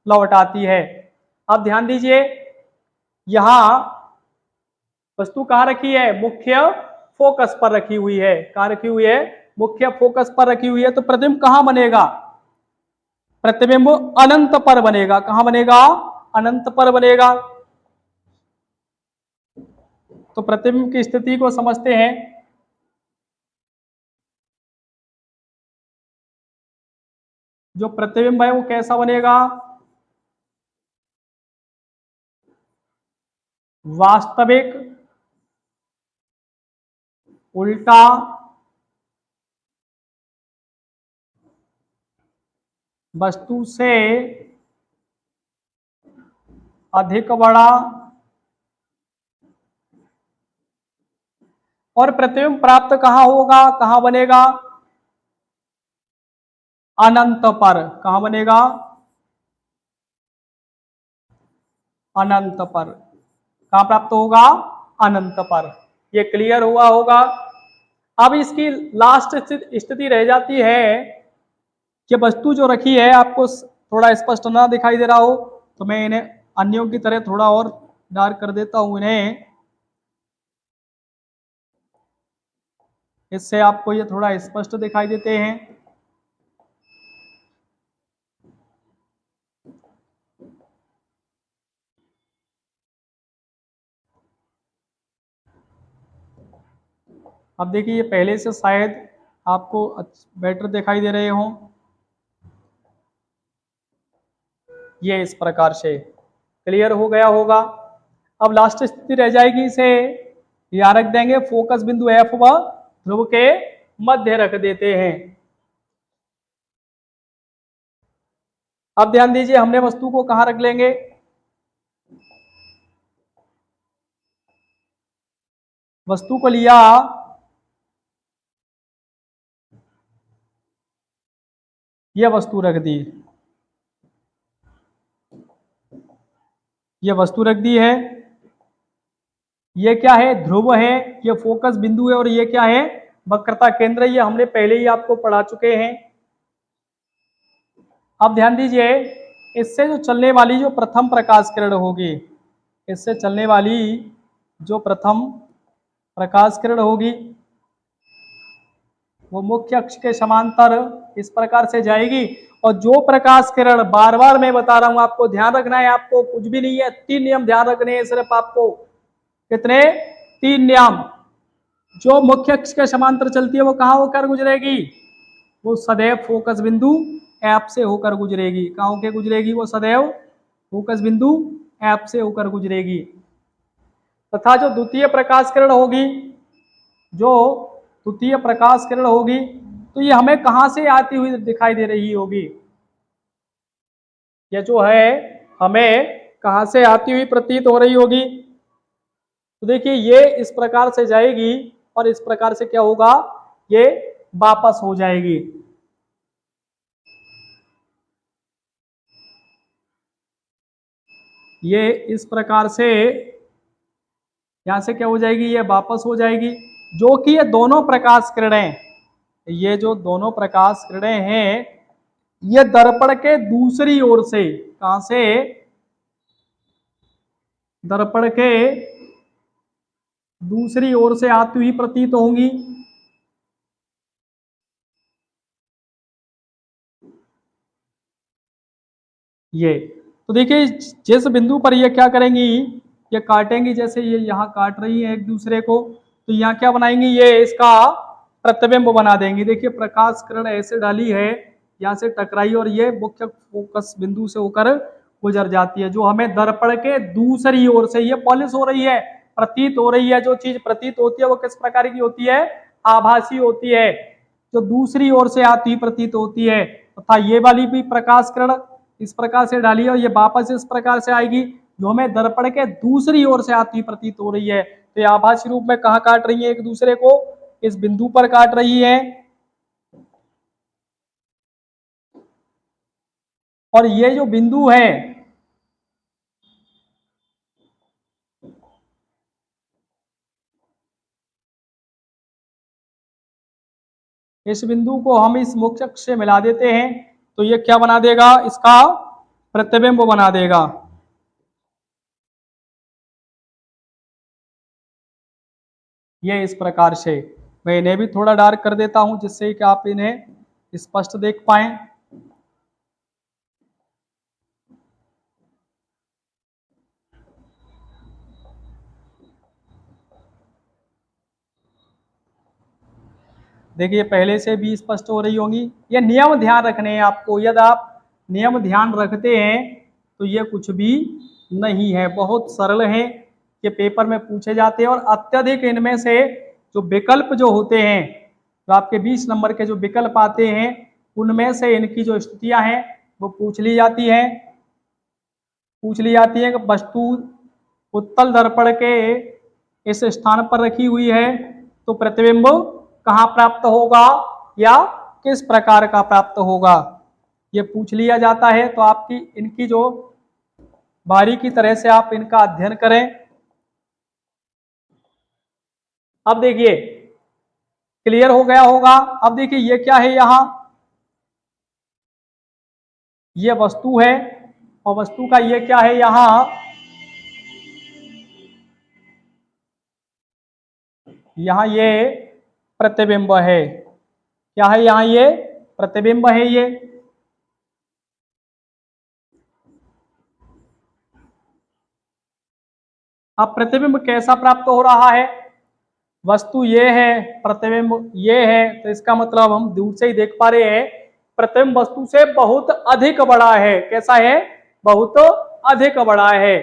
Speaker 1: लौट आती है। अब ध्यान दीजिए, यहां वस्तु कहां रखी है, मुख्य फोकस पर रखी हुई है। कहां रखी हुई है, मुख्य फोकस पर रखी हुई है। तो प्रतिबिंब कहां बनेगा, प्रतिबिंब अनंत पर बनेगा। कहां बनेगा, अनंत पर बनेगा। तो प्रतिबिंब की स्थिति को समझते हैं। जो प्रतिबिंब है वो कैसा बनेगा, वास्तविक उल्टा वस्तु से अधिक बड़ा और प्रतिबिंब प्राप्त कहां होगा, कहां बनेगा, अनंत पर। कहां बनेगा, अनंत पर। कहां प्राप्त होगा, अनंत पर। ये क्लियर हुआ होगा। अब इसकी लास्ट स्थिति रह जाती है कि वस्तु जो रखी है, आपको थोड़ा स्पष्ट ना दिखाई दे रहा हो तो मैं इन्हें अन्यों की तरह थोड़ा और डार्क कर देता हूं इन्हें, इससे आपको ये थोड़ा स्पष्ट दिखाई देते हैं। अब देखिए, ये पहले से शायद आपको बेटर दिखाई दे रहे हों। ये इस प्रकार से क्लियर हो गया होगा। अब लास्ट स्थिति रह जाएगी, इसे यहां रख देंगे, फोकस बिंदु एफ व ध्रुव के मध्य रख देते हैं। अब ध्यान दीजिए, हमने वस्तु को कहां रख लेंगे, वस्तु को लिया यह वस्तु रख दी, यह वस्तु रख दी है। ये क्या है, ध्रुव है, ये फोकस बिंदु है, और ये क्या है, वक्रता केंद्र। ये हमने पहले ही आपको पढ़ा चुके हैं। अब ध्यान दीजिए, इससे जो चलने वाली जो प्रथम प्रकाश किरण होगी, इससे चलने वाली जो प्रथम प्रकाश किरण होगी वो मुख्य अक्ष के समांतर इस प्रकार से जाएगी। और जो प्रकाश किरण, बार बार मैं बता रहा हूं, आपको ध्यान रखना है, आपको कुछ भी नहीं है, 3 नियम ध्यान रखने हैं सिर्फ आपको। कितने, 3 नियम। जो मुख्य अक्ष के समांतर चलती है वो कहां होकर गुजरेगी, वो सदैव फोकस बिंदु एफ से होकर गुजरेगी। कहां होकर गुजरेगी, वो सदैव फोकस बिंदु ऐप से होकर गुजरेगी। तथा जो द्वितीय प्रकाश किरण होगी, जो द्वितीय प्रकाश किरण होगी, तो ये हमें कहां से आती हुई दिखाई दे रही होगी? ये जो है हमें कहां से आती हुई प्रतीत हो रही होगी? तो देखिए ये इस प्रकार से जाएगी और इस प्रकार से क्या होगा, ये वापस हो जाएगी। ये इस प्रकार से यहां से क्या हो जाएगी, ये वापस हो जाएगी। जो कि ये दोनों प्रकाश किरणें, ये जो दोनों प्रकाश किरणें हैं, ये दर्पण के दूसरी ओर से, कहां से, दर्पण के दूसरी ओर से आती हुई प्रतीत होंगी। ये तो देखिए जिस बिंदु पर ये क्या करेंगी, ये काटेंगी, जैसे ये यहाँ काट रही है एक दूसरे को, तो यहाँ क्या बनाएंगी, ये इसका प्रतिबिंब बना देंगी। देखिए प्रकाश किरण ऐसे डाली है, यहाँ से टकराई और ये मुख्य फोकस बिंदु से होकर गुजर जाती है, जो हमें दर्पण के दूसरी ओर से ये पॉलिश हो रही है, प्रतीत हो रही है। जो चीज प्रतीत होती है वो किस प्रकार की होती है, आभासी होती है, जो दूसरी ओर से आती प्रतीत होती है। तथा ये वाली भी प्रकाश किरण इस प्रकार से डाली है और ये वापस इस प्रकार से आएगी, जो हमें दर्पण के दूसरी ओर से आती प्रतीत हो रही है। तो ये आभासी रूप में कहाँ काट रही है एक दूसरे को, इस बिंदु पर काट रही है। और ये जो बिंदु है, इस बिंदु को हम इस मुख्य अक्ष से मिला देते हैं, तो ये क्या बना देगा, इसका प्रतिबिंब बना देगा। ये इस प्रकार से, मैं इन्हें भी थोड़ा डार्क कर देता हूं जिससे कि आप इन्हें स्पष्ट देख पाए। देखिए पहले से भी स्पष्ट हो रही होंगी। ये नियम ध्यान रखने हैं आपको, यदि आप नियम ध्यान रखते हैं तो ये कुछ भी नहीं है, बहुत सरल है। ये पेपर में पूछे जाते हैं और अत्यधिक इनमें से जो विकल्प जो होते हैं, जो आपके 20 नंबर के जो विकल्प आते हैं, उनमें से इनकी जो स्थितियां हैं वो पूछ ली जाती है कि वस्तु उत्तल दर्पण के इस स्थान पर रखी हुई है तो प्रतिबिंब कहाँ प्राप्त होगा या किस प्रकार का प्राप्त होगा, ये पूछ लिया जाता है। तो आपकी इनकी जो बारीकी तरह से आप इनका अध्ययन करें। अब देखिए क्लियर हो गया होगा। अब देखिए ये क्या है, यहां ये वस्तु है और वस्तु का ये क्या है, यहां ये प्रतिबिंब है। क्या है, यहां ये प्रतिबिंब है। ये अब प्रतिबिंब कैसा प्राप्त हो रहा है, वस्तु ये है, प्रतिबिंब ये है, तो इसका मतलब हम दूर से ही देख पा रहे हैं प्रतिबिंब वस्तु से बहुत अधिक बड़ा है। कैसा है, बहुत अधिक बड़ा है।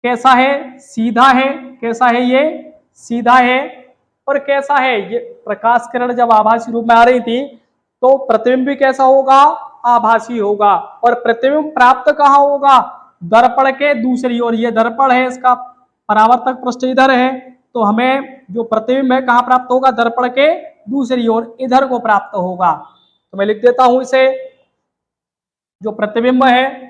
Speaker 1: कैसा है, सीधा है। कैसा है, ये सीधा है। और कैसा है, ये प्रकाश किरण जब आभासी रूप में आ रही थी तो प्रतिबिंब भी कैसा होगा, आभासी होगा। और प्रतिबिंब प्राप्त कहाँ होगा, दर्पण के दूसरी ओर। ये दर्पण है, इसका परावर्तक पृष्ठ इधर है, तो हमें जो प्रतिबिंब है कहाँ प्राप्त होगा, दर्पण के दूसरी ओर इधर को प्राप्त होगा। तो मैं लिख देता हूं इसे, जो प्रतिबिंब है,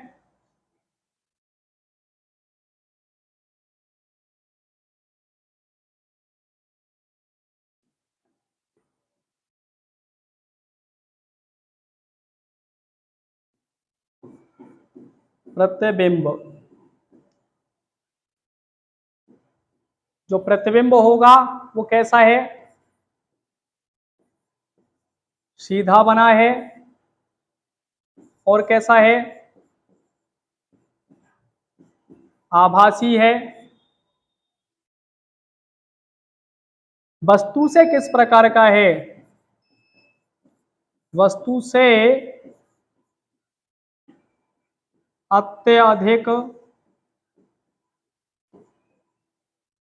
Speaker 1: प्रतिबिंब, जो प्रतिबिंब होगा वो कैसा है, सीधा बना है। और कैसा है, आभासी है। वस्तु से किस प्रकार का है, वस्तु से अत्यधिक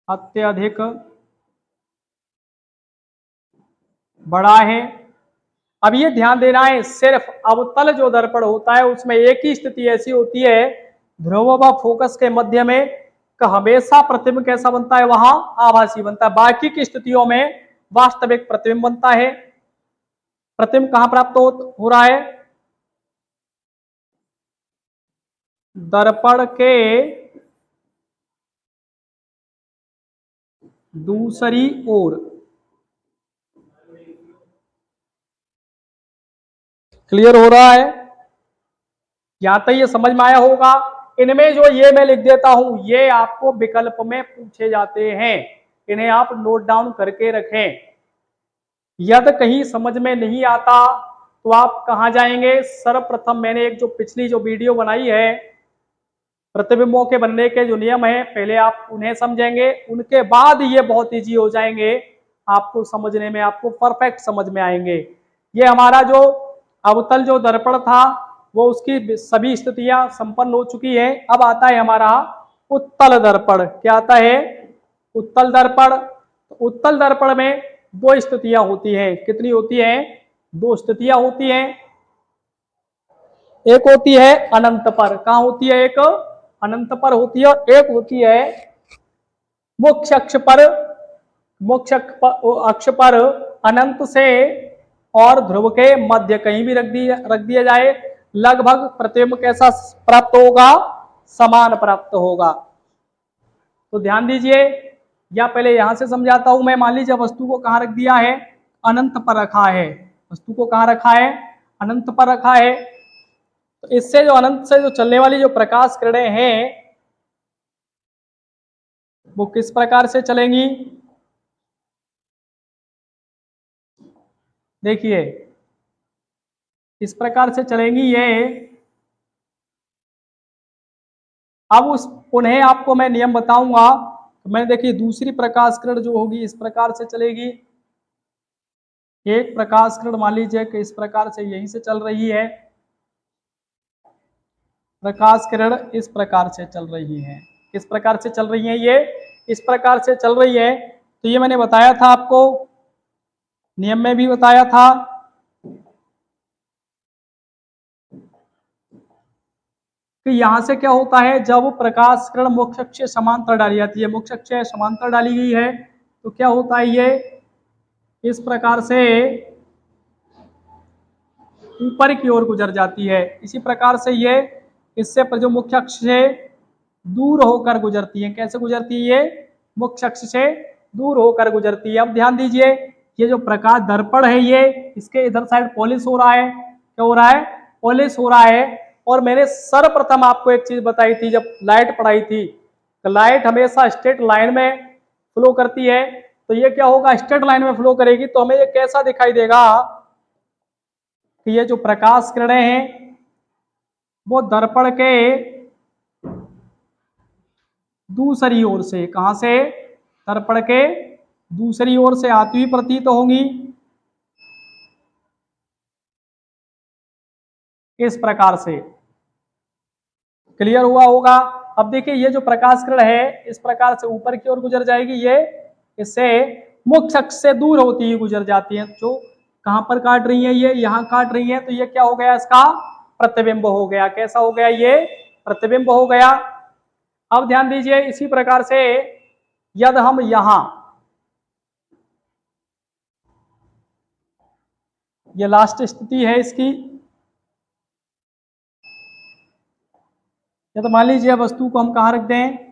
Speaker 1: अत्यधिक बड़ा है। अब ये ध्यान देना है, सिर्फ अवतल जो दर्पण होता है उसमें एक ही स्थिति ऐसी होती है, ध्रुव व फोकस के मध्य में का हमेशा प्रतिबिंब कैसा बनता है, वहां आभासी बनता है। बाकी की स्थितियों में वास्तविक प्रतिबिंब बनता है। प्रतिबिंब कहां प्राप्त हो रहा है, दर्पण के दूसरी ओर। क्लियर हो रहा है, यहां तक ये समझ में आया होगा। इनमें जो ये मैं लिख देता हूं, ये आपको विकल्प में पूछे जाते हैं, इन्हें आप नोट डाउन करके रखें। यदि कहीं समझ में नहीं आता तो आप कहां जाएंगे, सर्वप्रथम मैंने एक जो पिछली जो वीडियो बनाई है प्रतिबिंबों के बनने के जो नियम है, पहले आप उन्हें समझेंगे, उनके बाद ये बहुत इजी हो जाएंगे आपको समझने में, आपको परफेक्ट समझ में आएंगे। ये हमारा जो अवतल जो दर्पण था वो उसकी सभी स्थितियां संपन्न हो चुकी है। अब आता है हमारा उत्तल दर्पण। क्या आता है, उत्तल दर्पण। उत्तल दर्पण में दो स्थितियां होती हैं। कितनी होती हैं, दो स्थितियां होती हैं। एक होती है अनंत पर, कहां होती है, एक अनंत पर होती है, और एक होती है मुख्य अक्ष पर। मुख्य अक्ष पर अनंत से और ध्रुव के मध्य कहीं भी रख दिया जाए, लगभग प्रतिबिंब कैसा प्राप्त होगा, समान प्राप्त होगा। तो ध्यान दीजिए, या पहले यहां से समझाता हूं मैं। मान लीजिए वस्तु को कहां रख दिया है, अनंत पर रखा है। वस्तु को कहां रखा है, अनंत पर रखा है। तो इससे जो अनंत से जो चलने वाली जो प्रकाश किरणें हैं वो किस प्रकार से चलेंगी, देखिए इस प्रकार से चलेंगी ये। अब उस उन्हें आपको मैं नियम बताऊंगा। तो मैंने देखिए दूसरी प्रकाश किरण जो होगी इस प्रकार से चलेगी। एक प्रकाश किरण मान लीजिए कि इस प्रकार से यहीं से चल रही है, प्रकाश किरण इस प्रकार से चल रही है। किस प्रकार से चल रही है, ये इस प्रकार से चल रही है। तो ये मैंने बताया था आपको, नियम में भी बताया था कि यहां से क्या होता है, जब प्रकाश किरण मुख्य अक्ष से समांतर डाली जाती है, मुख्य अक्ष से समांतर डाली गई है, तो क्या होता है, ये इस प्रकार से ऊपर की ओर गुजर जाती है। इसी प्रकार से ये इससे जो मुख्य अक्ष से दूर होकर गुजरती है। कैसे गुजरती है, ये मुख्य अक्ष से दूर होकर गुजरती है। अब ध्यान दीजिए, ये जो प्रकाश दर्पण है ये इसके इधर साइड पॉलिश हो रहा है। क्या हो रहा है, पॉलिश हो रहा है। और मैंने सर्वप्रथम आपको एक चीज बताई थी जब लाइट पढ़ाई थी, तो लाइट हमेशा स्ट्रेट लाइन में फ्लो करती है। तो ये क्या होगा, स्ट्रेट लाइन में फ्लो करेगी तो हमें ये कैसा दिखाई देगा कि ये जो प्रकाश किरणें हैं वो दर्पण के दूसरी ओर से, कहां से, दर्पण के दूसरी ओर से आती हुई प्रतीत होंगी, इस प्रकार से। क्लियर हुआ होगा। अब देखिए ये जो प्रकाश किरण है इस प्रकार से ऊपर की ओर गुजर जाएगी, ये इससे मुख्य अक्ष से दूर होती हुई गुजर जाती है। जो कहां पर काट रही है, ये यहां काट रही है, तो ये क्या हो गया, इसका प्रतिबिंब हो गया। कैसा हो गया, ये प्रतिबिंब हो गया। अब ध्यान दीजिए, इसी प्रकार से यदि हम यहां, ये लास्ट स्थिति है इसकी, या तो मान लीजिए वस्तु को हम कहां रख दें,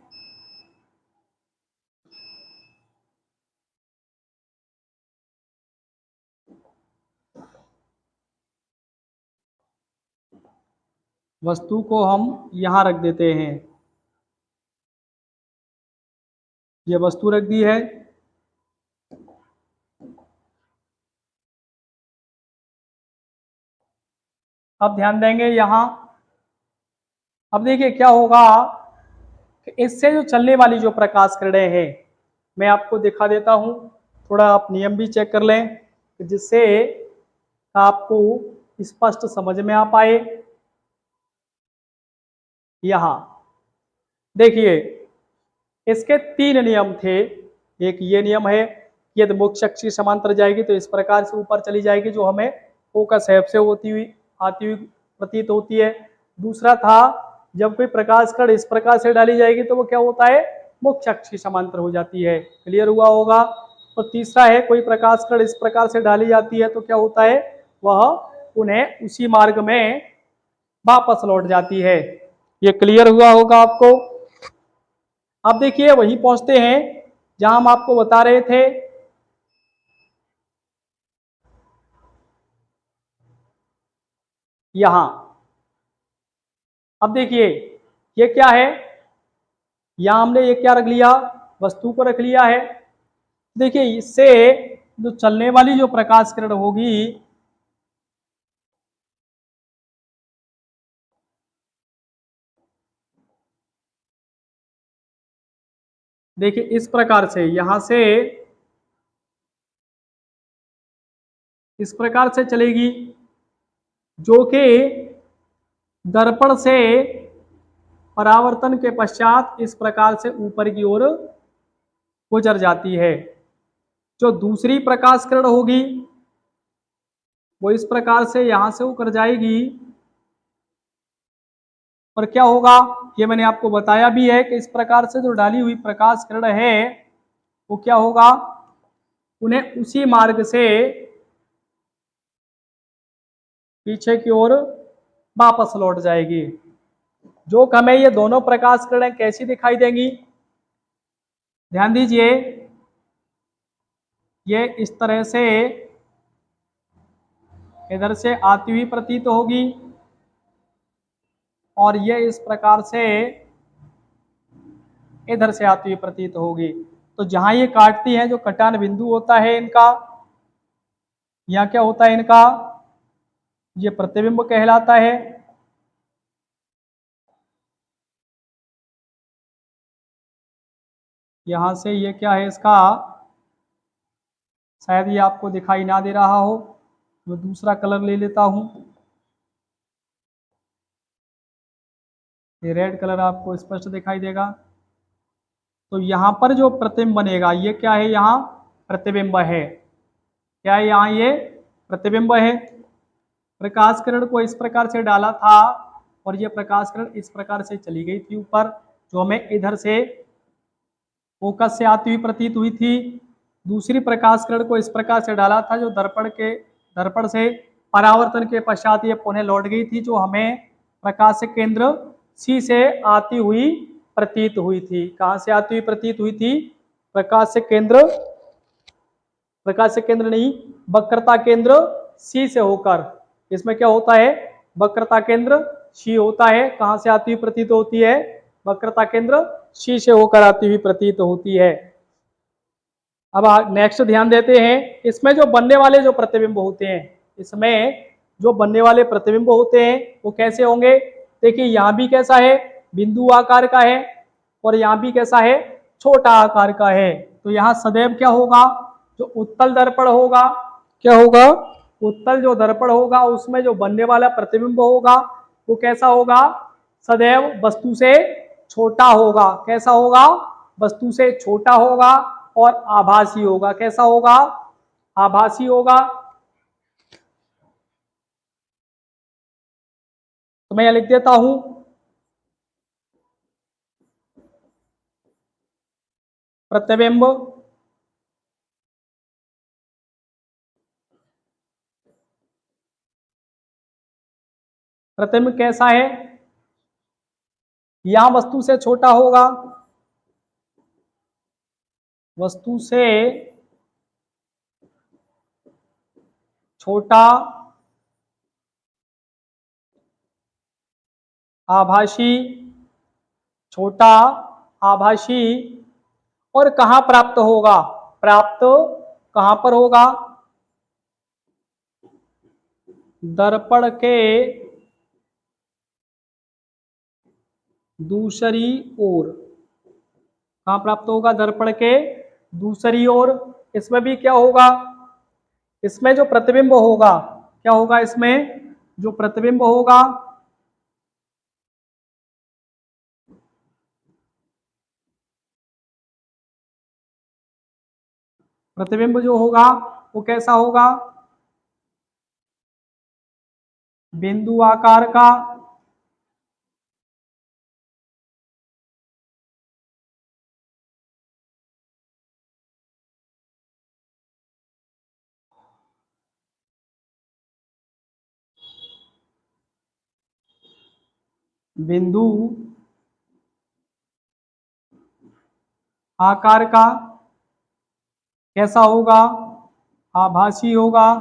Speaker 1: वस्तु को हम यहां रख देते हैं। ये वस्तु रख दी है। अब ध्यान देंगे यहां। अब देखिए क्या होगा कि इससे जो चलने वाली जो प्रकाश किरणें हैं मैं आपको दिखा देता हूं, थोड़ा आप नियम भी चेक कर लें जिससे आपको स्पष्ट समझ में आ पाए। यहां देखिए, इसके तीन नियम थे। एक ये नियम है कि यदि मुख्य अक्ष समांतर जाएगी तो इस प्रकार से ऊपर चली जाएगी, जो हमें फोकस हैप से होती हुई आती हुई प्रतीत होती है। दूसरा था, जब कोई प्रकाश कण इस प्रकार से डाली जाएगी तो वो क्या होता है, मुख्य अक्ष की समांतर हो जाती है। क्लियर हुआ होगा। और तीसरा है, कोई प्रकाश कण इस प्रकार से डाली जाती है तो क्या होता है, वह उन्हें उसी मार्ग में वापस लौट जाती है। ये क्लियर हुआ होगा आपको। अब देखिए वही पहुंचते हैं जहां हम आपको बता रहे थे। यहां अब देखिए, ये क्या है, यहां हमने ये क्या रख लिया, वस्तु को रख लिया है। देखिए इससे जो चलने वाली जो प्रकाश किरण होगी, देखिए इस प्रकार से यहां से इस प्रकार से चलेगी, जो कि दर्पण से परावर्तन के पश्चात इस प्रकार से ऊपर की ओर गुजर जाती है। जो दूसरी प्रकाश किरण होगी वो इस प्रकार से यहां से होकर जाएगी, और क्या होगा, ये मैंने आपको बताया भी है कि इस प्रकार से जो डाली हुई प्रकाश किरण है वो क्या होगा, उन्हें उसी मार्ग से पीछे की ओर वापस लौट जाएगी। जो हमें ये दोनों प्रकाश किरणें कैसी दिखाई देंगी, ध्यान दीजिए, ये इस तरह से इधर से आती हुई प्रतीत होगी, और ये इस प्रकार से इधर से आती हुई प्रतीत होगी। तो जहां ये काटती है, जो कटान बिंदु होता है इनका, यहाँ क्या होता है इनका, ये प्रतिबिंब कहलाता है। यहां से ये क्या है इसका, शायद ये आपको दिखाई ना दे रहा हो, मैं दूसरा कलर ले लेता हूं। ये रेड कलर आपको स्पष्ट दिखाई देगा। तो यहाँ पर जो प्रतिबिंब बनेगा, ये क्या है, यहाँ प्रतिबिंब है। क्या है यहाँ, ये प्रतिबिंब है। प्रकाश किरण को इस प्रकार से डाला था, और ये प्रकाश किरण इस प्रकार से चली गई थी ऊपर, जो हमें इधर से फोकस से आती हुई प्रतीत हुई थी। दूसरी प्रकाश किरण को इस प्रकार से डाला था, जो दर्पण से परावर्तन के पश्चात ये पुनः लौट गई थी, जो हमें प्रकाश केंद्र सी से आती हुई प्रतीत हुई थी। कहां से आती हुई प्रतीत हुई थी, प्रकाश से केंद्र, प्रकाश से केंद्र नहीं, वक्रता केंद्र सी से होकर। इसमें क्या होता है, वक्रता केंद्र सी होता है। कहां से आती हुई प्रतीत होती है, वक्रता केंद्र सी से होकर आती हुई प्रतीत होती है। अब नेक्स्ट ध्यान देते हैं, इसमें जो बनने वाले जो प्रतिबिंब होते हैं, इसमें जो बनने वाले प्रतिबिंब होते हैं वो कैसे होंगे। देखिए यहाँ भी कैसा है, बिंदु आकार का है, और यहाँ भी कैसा है, छोटा आकार का है। तो यहाँ सदैव क्या होगा, जो उत्तल दर्पण होगा, क्या होगा, उत्तल जो दर्पण होगा उसमें जो बनने वाला प्रतिबिंब होगा वो कैसा होगा, सदैव वस्तु से छोटा होगा। कैसा होगा, वस्तु से छोटा होगा और आभासी होगा। कैसा होगा, आभासी होगा। तो मैं यह लिख देता हूं, प्रतिबिंब प्रतिबिंब कैसा है, यहां वस्तु से छोटा होगा, वस्तु से छोटा, आभासी, छोटा, आभासी, और कहां प्राप्त होगा, प्राप्त कहां पर होगा, दर्पण के दूसरी ओर। कहां प्राप्त होगा, दर्पण के दूसरी ओर। इसमें भी क्या होगा, इसमें जो प्रतिबिंब होगा, क्या होगा, इसमें जो प्रतिबिंब होगा प्रतिबिंब जो होगा वो कैसा होगा, बिंदु आकार का। बिंदु आकार का कैसा होगा, आभासी होगा।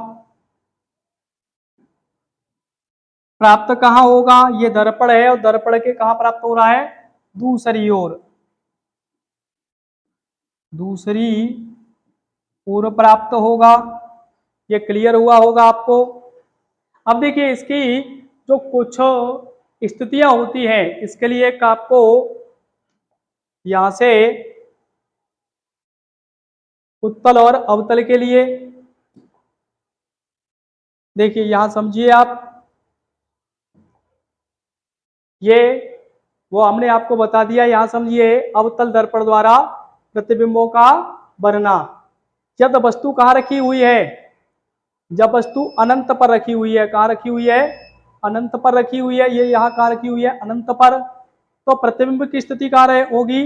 Speaker 1: प्राप्त कहाँ होगा, ये दर्पण है और दर्पण के कहाँ प्राप्त हो रहा है, दूसरी ओर, दूसरी ओर प्राप्त होगा। ये क्लियर हुआ होगा आपको। अब देखिए इसकी जो कुछ स्थितियां होती हैं, इसके लिए एक आपको यहां से उत्तल और अवतल के लिए देखिए यहां समझिए आप, ये वो हमने आपको बता दिया। यहां समझिए अवतल दर्पण द्वारा प्रतिबिंबों का बनना। जब वस्तु कहाँ रखी हुई है, जब वस्तु अनंत पर रखी हुई है, कहाँ रखी हुई है, अनंत पर रखी हुई है, ये यहाँ कहाँ रखी हुई है, अनंत पर, तो प्रतिबिंब की स्थिति कहाँ होगी,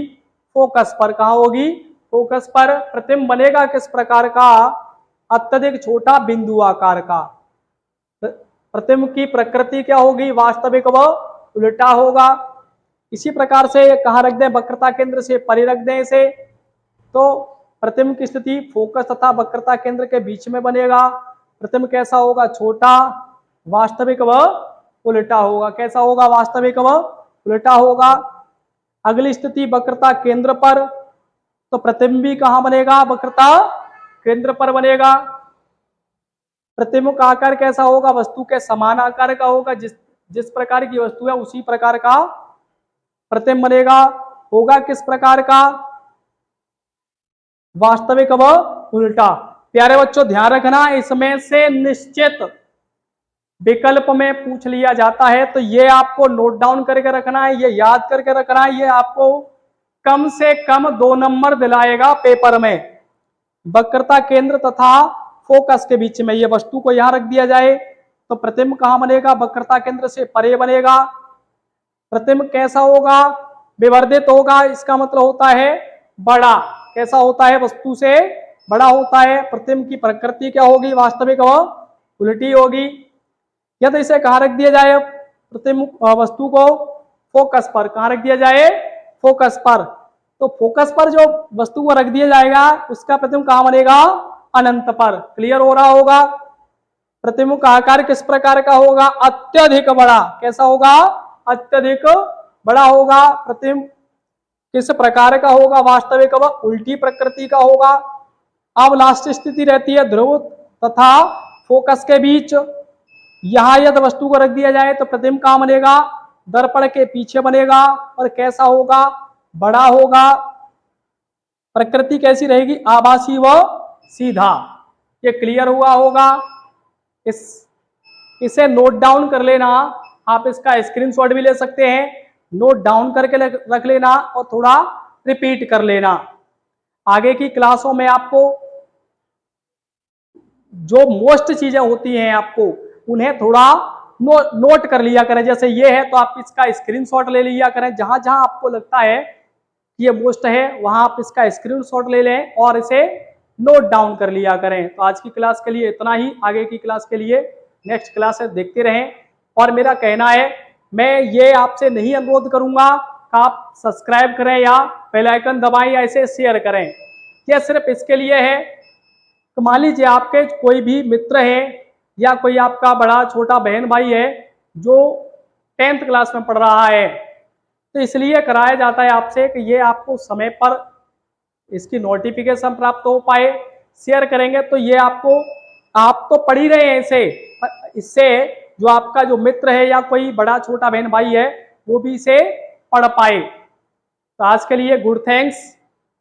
Speaker 1: फोकस पर। कहाँ होगी, फोकस पर। प्रतिबिंब बनेगा किस प्रकार का, अत्यधिक छोटा बिंदु आकार का। प्रतिबिंब की प्रकृति क्या होगी, वास्तविक व उल्टा होगा। इसी प्रकार से कहाँ रख दें, वक्रता केंद्र से परे रख दें इसे, तो प्रतिबिंब की स्थिति फोकस तथा वक्रता केंद्र के बीच में बनेगा। प्रतिबिंब कैसा होगा, छोटा, वास्तविक व उल्टा होगा। कैसा होगा, वास्तविक व उल्टा होगा। अगली स्थिति वक्रता केंद्र पर, तो प्रतिबिंब भी कहां बनेगा, वक्रता केंद्र पर बनेगा। प्रतिबिंब का आकार कैसा होगा, वस्तु के समान आकार का होगा। जिस जिस प्रकार की वस्तु है उसी प्रकार का प्रतिबिंब बनेगा। होगा किस प्रकार का, वास्तविक व उल्टा। प्यारे बच्चों ध्यान रखना, इसमें से निश्चित विकल्प में पूछ लिया जाता है, तो ये आपको नोट डाउन करके रखना है, ये याद करके रखना है। ये आपको कम से कम 2 नंबर दिलाएगा पेपर में। वक्रता केंद्र तथा फोकस के बीच में ये वस्तु को यहां रख दिया जाए, तो प्रतिबिंब कहां बनेगा, वक्रता केंद्र से परे बनेगा। प्रतिबिंब कैसा होगा, विवर्धित होगा। इसका मतलब होता है बड़ा। कैसा होता है, वस्तु से बड़ा होता है। प्रतिबिंब की प्रकृति क्या होगी, वास्तविक व उल्टी होगी। यदि इसे कहां रख दिया जाए, प्रतिबिंब वस्तु को फोकस पर, कहां रख दिया जाए, फोकस पर, तो फोकस पर जो वस्तु को रख दिया जाएगा उसका प्रतिबिंब कहां बनेगा, अनंत पर। क्लियर हो रहा होगा। प्रतिबिंब का आकार किस प्रकार का होगा, अत्यधिक बड़ा। कैसा होगा, अत्यधिक बड़ा होगा। प्रतिबिंब किस प्रकार का होगा, वास्तविक व उल्टी प्रकृति का होगा। अब लास्ट स्थिति रहती है ध्रुव तथा फोकस के बीच। यहां यदि वस्तु को रख दिया जाए तो प्रतिबिंब कहां बनेगा, दर्पण के पीछे बनेगा। और कैसा होगा, बड़ा होगा। प्रकृति कैसी रहेगी, आभासी व सीधा। ये क्लियर हुआ होगा। इसे नोट डाउन कर लेना, आप इसका स्क्रीनशॉट भी ले सकते हैं। नोट डाउन करके रख लेना और थोड़ा रिपीट कर लेना। आगे की क्लासों में आपको जो मोस्ट चीजें होती हैं आपको उन्हें थोड़ा नोट कर लिया करें। जैसे ये है तो आप इसका स्क्रीनशॉट ले लिया करें। जहां जहां आपको लगता है कि ये मोस्ट है वहां आप इसका स्क्रीनशॉट ले लें और इसे नोट डाउन कर लिया करें। तो आज की क्लास के लिए इतना ही। आगे की क्लास के लिए नेक्स्ट क्लास देखते रहें। और मेरा कहना है, मैं ये आपसे नहीं अनुरोध करूंगा कि आप सब्सक्राइब करें या बेल आइकन दबाएं या इसे शेयर करें। यह सिर्फ इसके लिए है तो मान लीजिए आपके कोई भी मित्र है या कोई आपका बड़ा छोटा बहन भाई है जो 10th क्लास में पढ़ रहा है, तो इसलिए कराया जाता है आपसे कि ये आपको समय पर इसकी नोटिफिकेशन प्राप्त हो पाए। शेयर करेंगे तो ये आपको, आप तो पढ़ ही रहे हैं इसे, इससे जो आपका जो मित्र है या कोई बड़ा छोटा बहन भाई है वो भी इसे पढ़ पाए। तो आज के लिए गुड थैंक्स।